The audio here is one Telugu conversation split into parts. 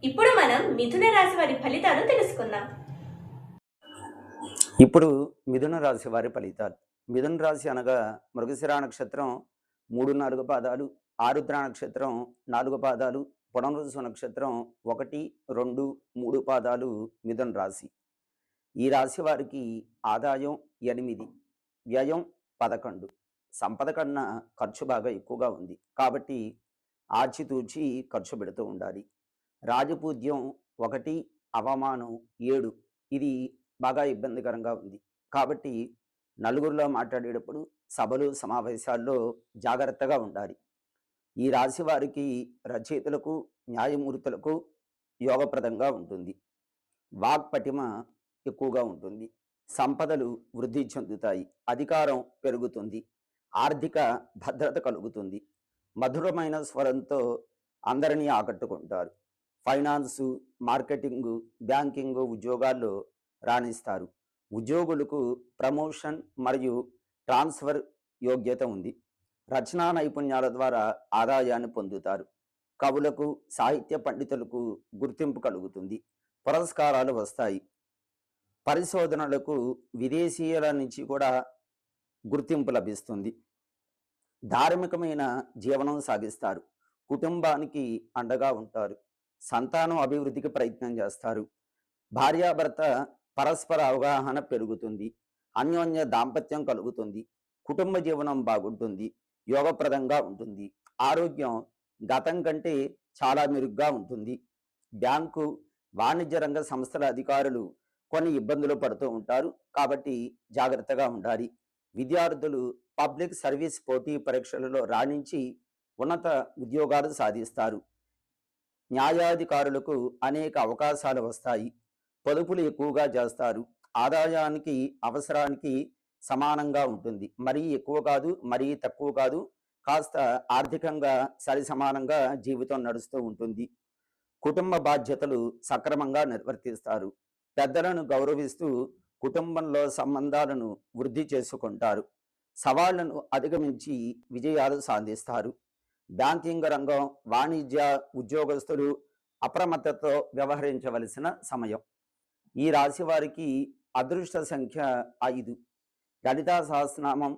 ఇప్పుడు మనం మిథున రాశి వారి ఫలితాలు తెలుసుకుందాం. ఇప్పుడు మిథున రాశి వారి ఫలితాలు. మిథున రాశి అనగా మృగశిర నక్షత్రం 3, 4 పాదాలు, ఆరుద్ర నక్షత్రం 4 పాదాలు, పునర్వసు నక్షత్రం 1, 2, 3 పాదాలు మిథున రాశి. ఈ రాశి వారికి ఆదాయం 8, వ్యయం 11. సంపద కన్నా ఖర్చు బాగా ఎక్కువగా ఉంది. కాబట్టి ఆచితూచి ఖర్చు పెడుతూ ఉండాలి. రాజపూజ్యం 1, అవమానం 7. ఇది బాగా ఇబ్బందికరంగా ఉంది. కాబట్టి నలుగురిలో మాట్లాడేటప్పుడు సభలు సమావేశాల్లో జాగ్రత్తగా ఉండాలి. ఈ రాశి వారికి రచయితలకు, న్యాయమూర్తులకు యోగప్రదంగా ఉంటుంది. వాక్పటిమ ఎక్కువగా ఉంటుంది. సంపదలు వృద్ధి చెందుతాయి. అధికారం పెరుగుతుంది. ఆర్థిక భద్రత కలుగుతుంది. మధురమైన స్వరంతో అందరినీ ఆకట్టుకుంటారు. ఫైనాన్సు, మార్కెటింగు, బ్యాంకింగు ఉద్యోగాల్లో రాణిస్తారు. ఉద్యోగులకు ప్రమోషన్ మరియు ట్రాన్స్ఫర్ యోగ్యత ఉంది. రచనా నైపుణ్యాల ద్వారా ఆదాయాన్ని పొందుతారు. కవులకు, సాహిత్య పండితులకు గుర్తింపు కలుగుతుంది. పురస్కారాలు వస్తాయి. పరిశోధనలకు విదేశీయుల నుంచి కూడా గుర్తింపు లభిస్తుంది. ధార్మికమైన జీవనం సాగిస్తారు. కుటుంబానికి అండగా ఉంటారు. సంతానం అభివృద్ధికి ప్రయత్నం చేస్తారు. భార్యాభర్త పరస్పర అవగాహన పెరుగుతుంది. అన్యోన్య దాంపత్యం కలుగుతుంది. కుటుంబ జీవనం బాగుంటుంది. యోగప్రదంగా ఉంటుంది. ఆరోగ్యం గతం కంటే చాలా మెరుగ్గా ఉంటుంది. బ్యాంకు, వాణిజ్య రంగ సంస్థల అధికారులు కొన్ని ఇబ్బందులు పడుతూ ఉంటారు. కాబట్టి జాగ్రత్తగా ఉండాలి. విద్యార్థులు పబ్లిక్ సర్వీస్ పోటీ పరీక్షలలో రాణించి ఉన్నత ఉద్యోగాలు సాధిస్తారు. న్యాయాధికారులకు అనేక అవకాశాలు వస్తాయి. పొదుపులు ఎక్కువగా చేస్తారు. ఆదాయానికి అవసరానికి సమానంగా ఉంటుంది. మరీ ఎక్కువ కాదు, మరీ తక్కువ కాదు. కాస్త ఆర్థికంగా సరిసమానంగా జీవితం నడుస్తూ ఉంటుంది. కుటుంబ బాధ్యతలు సక్రమంగా నిర్వర్తిస్తారు. పెద్దలను గౌరవిస్తూ కుటుంబంలో సంబంధాలను వృద్ధి చేసుకుంటారు. సవాళ్లను అధిగమించి విజయాలు సాధిస్తారు. బ్యాంకింగ్ రంగం, వాణిజ్య ఉద్యోగస్తులు అప్రమత్తతో వ్యవహరించవలసిన సమయం. ఈ రాశి వారికి అదృష్ట సంఖ్య 5. లలితా సహస్రనామం,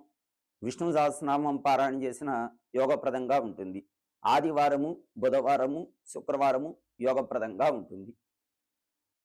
విష్ణు సహస్రనామం పారాయణ చేసిన యోగప్రదంగా ఉంటుంది. ఆదివారము, బుధవారము, శుక్రవారము యోగప్రదంగా ఉంటుంది.